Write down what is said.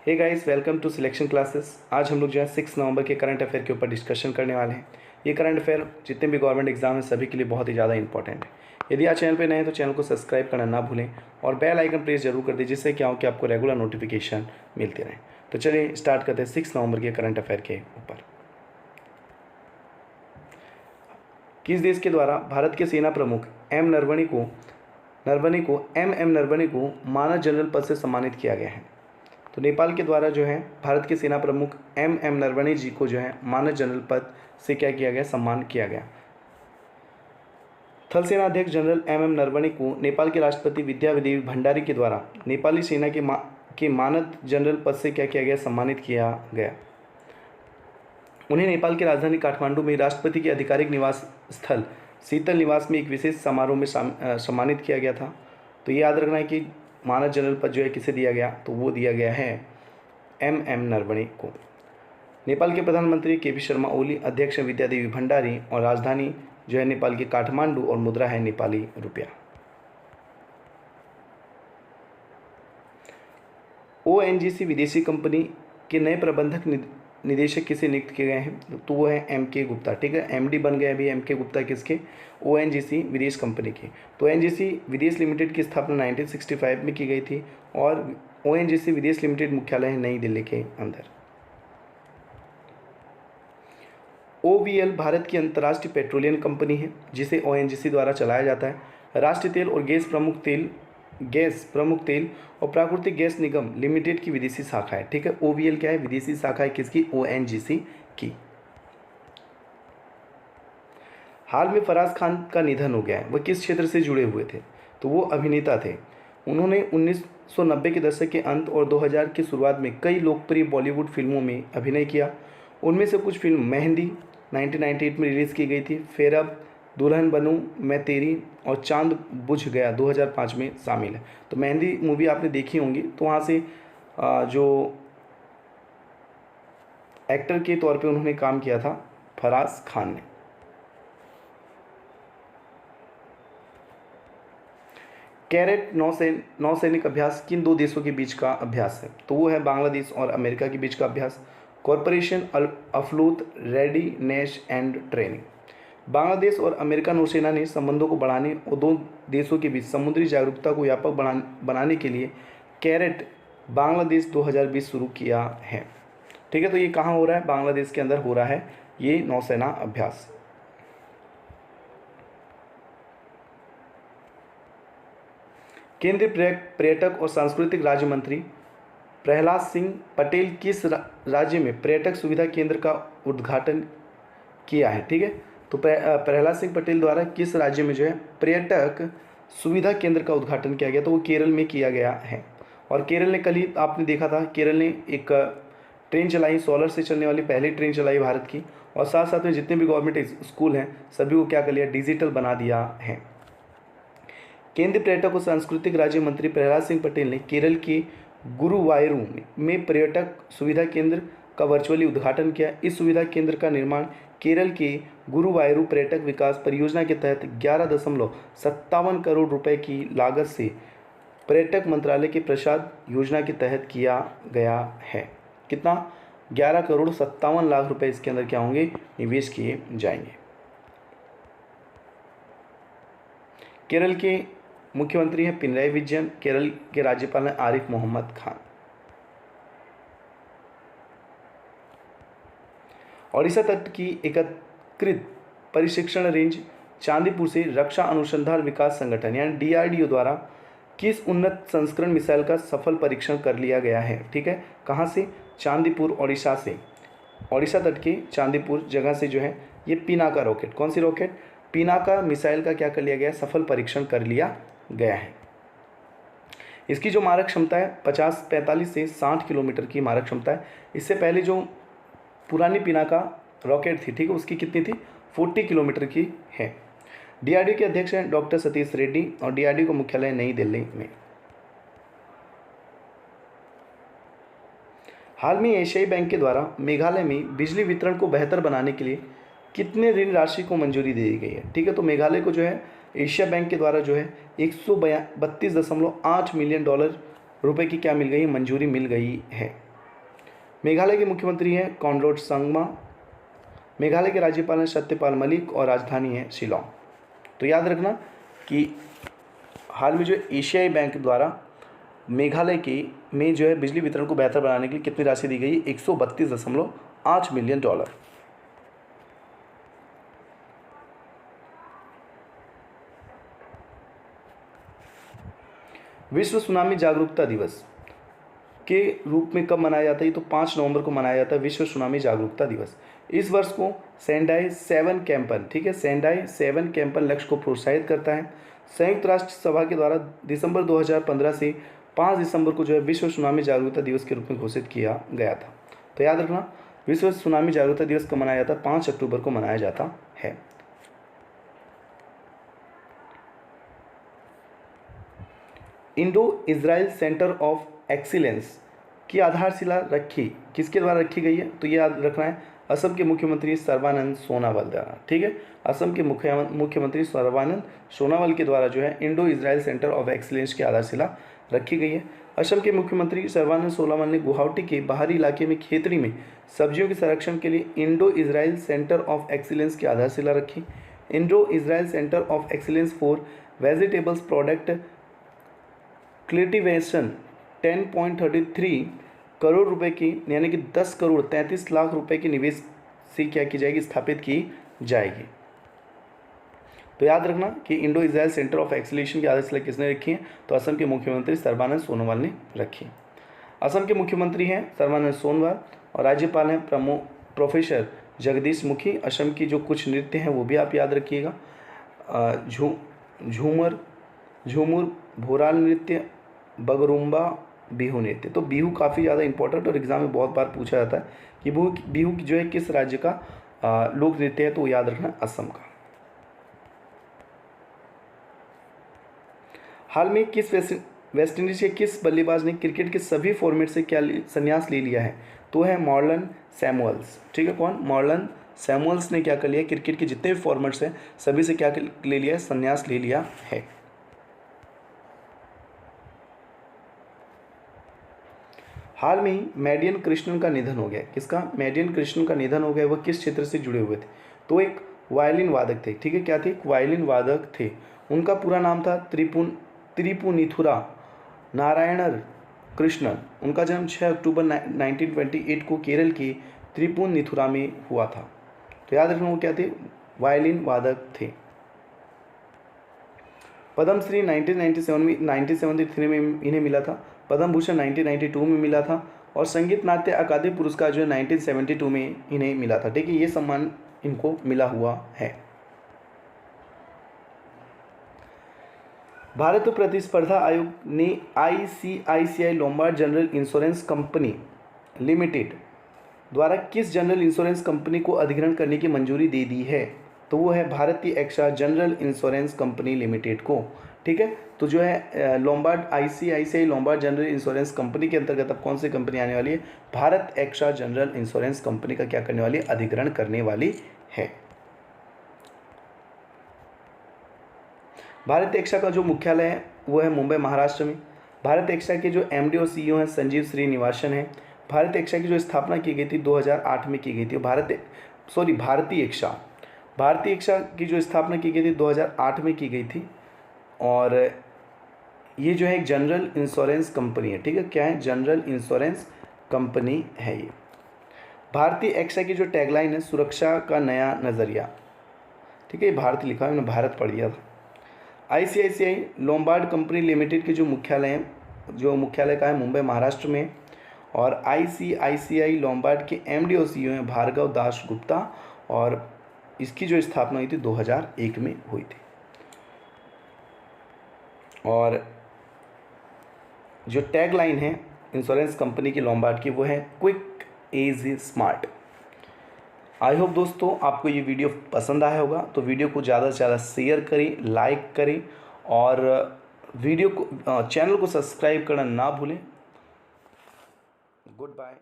Hey guys, welcome to selection classes. आज हम लोग जो है 6 नवंबर के करंट अफेयर के ऊपर डिस्कशन करने वाले हैं। ये करंट अफेयर जितने भी गवर्नमेंट एग्जाम हैं सभी के लिए बहुत ही ज़्यादा इंपॉर्टेंट है। यदि आप चैनल पे नए हैं तो चैनल को सब्सक्राइब करना ना भूलें और बेल आइकन प्रेस जरूर कर दीजिए, जिससे क्या हो कि आपको रेगुलर नोटिफिकेशन मिलते रहें। तो चलिए स्टार्ट करते हैं 6 नवंबर के करंट अफेयर के ऊपर। किस देश के द्वारा भारत के सेना प्रमुख नरवणे को मानद जनरल पद से सम्मानित किया गया है? तो नेपाल के द्वारा जो है भारत के सेना प्रमुख नरवणे जी को जो है मानद जनरल पद से क्या किया गया, सम्मान किया गया। थल सेना अध्यक्ष जनरल नरवणे को नेपाल के राष्ट्रपति विद्यादेवी भंडारी के द्वारा नेपाली सेना के मानद जनरल पद से क्या किया गया, सम्मानित किया गया। उन्हें नेपाल की राजधानी काठमांडू में राष्ट्रपति के आधिकारिक निवास स्थल शीतल निवास में एक विशेष समारोह में सम्मानित किया गया था। तो ये याद रखना है कि मानद जनरल पद जो है किसे दिया गया, तो वो दिया गया है नरवणे को। नेपाल के प्रधानमंत्री के पी शर्मा ओली, अध्यक्ष विद्यादेवी भंडारी और राजधानी जो है नेपाल की काठमांडू और मुद्रा है नेपाली रुपया। ONGC विदेशी कंपनी के नए प्रबंधक निदेशक किसे नियुक्त किए गए हैं, तो वो है MK गुप्ता। ठीक है, MD बन गए अभी MK गुप्ता किसके, ONGC विदेश कंपनी के। तो ONGC विदेश लिमिटेड की स्थापना 1965 में की गई थी और ONGC विदेश लिमिटेड मुख्यालय है नई दिल्ली के अंदर। OVL भारत की अंतर्राष्ट्रीय पेट्रोलियम कंपनी है जिसे ONGC द्वारा चलाया जाता है। राष्ट्रीय तेल और गैस प्रमुख तेल और प्राकृतिक गैस निगम लिमिटेड की विदेशी शाखा है। ठीक है, OVL क्या है, विदेशी शाखा है किसकी, ONGC की। हाल में फराज खान का निधन हो गया है। वह किस क्षेत्र से जुड़े हुए थे, तो वो अभिनेता थे। उन्होंने 1990 के दशक के अंत और 2000 की शुरुआत में कई लोकप्रिय बॉलीवुड फिल्मों में अभिनय किया। उनमें से कुछ फिल्म मेहंदी 1998 में रिलीज़ की गई थी, फिर अब दुल्हन बनूं मैं तेरी और चांद बुझ गया 2005 में शामिल है। तो मेहंदी मूवी आपने देखी होंगी, तो वहाँ से जो एक्टर के तौर पे उन्होंने काम किया था फराज खान ने। कैरेट नौसैनिक अभ्यास किन दो देशों के बीच का अभ्यास है, तो वो है बांग्लादेश और अमेरिका के बीच का अभ्यास। Corporation afloat readiness and training. Bangladesh और अमेरिका नौसेना ने संबंधों को बढ़ाने और दो देशों के बीच समुद्री जागरूकता को व्यापक बनाने के लिए कैरेट बांग्लादेश 2020 शुरू किया है। ठीक है, तो ये कहाँ हो रहा है, बांग्लादेश के अंदर हो रहा है ये नौसेना अभ्यास। केंद्रीय पर्यटक और सांस्कृतिक राज्य मंत्री प्रहलाद सिंह पटेल किस राज्य में पर्यटक सुविधा केंद्र का उद्घाटन किया है? ठीक है, तो प्रहलाद सिंह पटेल द्वारा किस राज्य में जो है पर्यटक सुविधा केंद्र का उद्घाटन किया गया, तो वो केरल में किया गया है। और केरल ने कल ही आपने देखा था, केरल ने एक ट्रेन चलाई, सोलर से चलने वाली पहली ट्रेन चलाई भारत की, और साथ साथ में जितने भी गवर्नमेंट स्कूल हैं सभी को क्या कर लिया, डिजिटल बना दिया है। केंद्रीय पर्यटक और सांस्कृतिक राज्य मंत्री प्रहलाद सिंह पटेल ने केरल के गुरुवायूर में पर्यटक सुविधा केंद्र का वर्चुअली उद्घाटन किया। इस सुविधा केंद्र का निर्माण केरल के गुरुवायूर पर्यटक विकास परियोजना के तहत 11.57 करोड़ रुपए की लागत से पर्यटक मंत्रालय के प्रसाद योजना के तहत किया गया है। कितना, 11.57 करोड़ रुपए इसके अंदर क्या होंगे, निवेश किए जाएंगे। केरल के मुख्यमंत्री हैं पिनराई विजयन, केरल के राज्यपाल हैं आरिफ मोहम्मद खान। ओडिशा तट की एकीकृत प्रशिक्षण रेंज चांदीपुर से रक्षा अनुसंधान विकास संगठन यानी DRDO द्वारा किस उन्नत संस्करण मिसाइल का सफल परीक्षण कर लिया गया है? ठीक है, कहाँ से, चांदीपुर ओडिशा से। ओडिशा तट के चांदीपुर जगह से जो है ये पिनाका रॉकेट, कौन सी रॉकेट, पिनाका मिसाइल का क्या कर लिया गया, सफल परीक्षण कर लिया गया है। इसकी जो मारक क्षमता है 45 से 60 किलोमीटर की मारक क्षमता है। इससे पहले जो पुरानी पिनाका रॉकेट थी, ठीक है, उसकी कितनी थी, 40 किलोमीटर की है। DRDO के अध्यक्ष हैं डॉक्टर सतीश रेड्डी और DRDO का मुख्यालय नई दिल्ली में। हाल में एशियाई बैंक के द्वारा मेघालय में बिजली वितरण को बेहतर बनाने के लिए कितने ऋण राशि को मंजूरी दे दी गई है? ठीक है, तो मेघालय को जो है एशिया बैंक के द्वारा जो है 132.8 मिलियन डॉलर रुपए की क्या मिल गई, मंजूरी मिल गई है। मेघालय के मुख्यमंत्री हैं कॉनराड संगमा। मेघालय के राज्यपाल हैं सत्यपाल मलिक और राजधानी है शिलोंग। तो याद रखना कि हाल में जो एशियाई बैंक द्वारा मेघालय के में जो है बिजली वितरण को बेहतर बनाने के लिए कितनी राशि दी गई? 132.8 मिलियन डॉलर। विश्व सुनामी जागरूकता दिवस के रूप में कब मनाया जाता है? ये तो 5 नवंबर को मनाया जाता है विश्व सुनामी जागरूकता दिवस। इस वर्ष को सेंडाई 7 कैंपन, ठीक है, सेंडाई 7 कैंपन लक्ष्य को प्रोत्साहित करता है। संयुक्त राष्ट्र सभा के द्वारा दिसंबर 2015 से 5 दिसंबर को जो है विश्व सुनामी जागरूकता दिवस के रूप में घोषित किया गया था। तो याद रखना विश्व सुनामी जागरूकता दिवस कब मनाया जाता है? 5 अक्टूबर को मनाया जाता है। Indo Israel centre of excellence की आधारशिला रखी किसके द्वारा रखी गई है? तो ये याद रखना है असम के मुख्यमंत्री सर्बानंद सोनोवाल द्वारा, ठीक है, असम के मुख्यमंत्री सर्बानंद सोनोवाल के द्वारा जो है Indo Israel centre of excellence की आधारशिला रखी गई है। असम के मुख्यमंत्री सर्बानंद सोनोवाल ने गुवाहाटी के बाहरी इलाके में खेतरी में सब्जियों के संरक्षण के लिए Indo Israel centre of excellence की आधारशिला रखी। Indo Israel centre of excellence for vegetables product cultivation 10.33 crore रुपए की यानी कि 10 करोड़ 33 लाख रुपए की निवेश से क्या की जाएगी? स्थापित की जाएगी। तो याद रखना कि Indo Israel centre of acceleration की आधारशिला किसने रखी है? तो असम के मुख्यमंत्री सर्बानंद सोनोवाल ने रखी। असम के मुख्यमंत्री हैं सर्बानंद सोनोवाल और राज्यपाल हैं प्रोफेसर जगदीश मुखी। असम की जो कुछ नृत्य हैं वो भी आप याद रखिएगा। झूमुर, भोराल नृत्य, बगरुम्बा, बिहू नृत्य। तो बिहू काफ़ी ज़्यादा इंपॉर्टेंट और एग्जाम में बहुत बार पूछा जाता है कि बिहू जो है किस राज्य का लोक नृत्य है? तो याद रखना असम का। हाल में किस वेस्ट इंडीज के किस बल्लेबाज ने क्रिकेट के सभी फॉर्मेट से क्या संन्यास ले लिया है? तो है मॉर्लन सैमुअल्स, ठीक है। कौन? मॉर्लन सैमुअल्स ने क्या कर लिया? क्रिकेट के जितने भी फॉर्मेट्स हैं सभी से क्या ले लिया है? संन्यास ले लिया है। हाल में ही मेडियन कृष्णन का निधन हो गया। किसका? मेडियन कृष्णन का निधन हो गया। वह किस क्षेत्र से जुड़े हुए थे? तो एक वायलिन वादक थे, ठीक है। क्या थे? एक वायलिन वादक थे। उनका पूरा नाम था त्रिपुनिथुरा नारायणर कृष्णन। उनका जन्म 6 अक्टूबर 1928 को केरल के त्रिपुनिथुरा में हुआ था। तो याद रखना वो क्या थे? वायलिन वादक थे। पद्मश्री 1973 में इन्हें मिला था। पद्म भूषण 1992 में मिला था और संगीत नाट्य अकादमी पुरस्कार जो है 1972 में इन्हें मिला था, ठीक है। ये सम्मान इनको मिला हुआ है। भारतीय प्रतिस्पर्धा आयोग ने ICICI Lombard general insurance company limited द्वारा किस जनरल इंश्योरेंस कंपनी को अधिग्रहण करने की मंजूरी दे दी है? तो वो है भारतीय AXA general insurance company limited को, ठीक है। तो जो है Lombard ICICI Lombard general insurance company के अंतर्गत अब कौन सी कंपनी आने वाली है? Bharat AXA general insurance company का क्या करने वाली है? अधिग्रहण करने वाली है। भारत एक्सा का जो मुख्यालय है वो है मुंबई महाराष्ट्र में। भारत एक्सा के जो MD और CEO हैं संजीव श्रीनिवासन हैं। भारत एक्सा की जो स्थापना की गई थी 2008 में की गई थी। भारतीय एक्सा की जो स्थापना की गई थी 2008 में की गई थी और ये जो है एक जनरल इंश्योरेंस कंपनी है, ठीक है। क्या है? जनरल इंश्योरेंस कंपनी है ये। भारतीय एक्सा की जो टैगलाइन है सुरक्षा का नया नज़रिया, ठीक है। भारत लिखा है, मैंने भारत पढ़ लिया था। ICICI लोम्बार्ड कंपनी लिमिटेड के जो मुख्यालय का है मुंबई महाराष्ट्र में और ICICI लोम्बार्ड के MD और CEO हैं भार्गव दास गुप्ता और इसकी जो स्थापना हुई थी 2001 में हुई थी। और जो टैग लाइन है इंश्योरेंस कंपनी की लोम्बार्ड की वो है quick easy smart. I hope दोस्तों आपको ये वीडियो पसंद आया होगा, तो वीडियो को ज़्यादा से ज़्यादा शेयर करें, लाइक करें और चैनल को सब्सक्राइब करना ना भूलें। Good bye.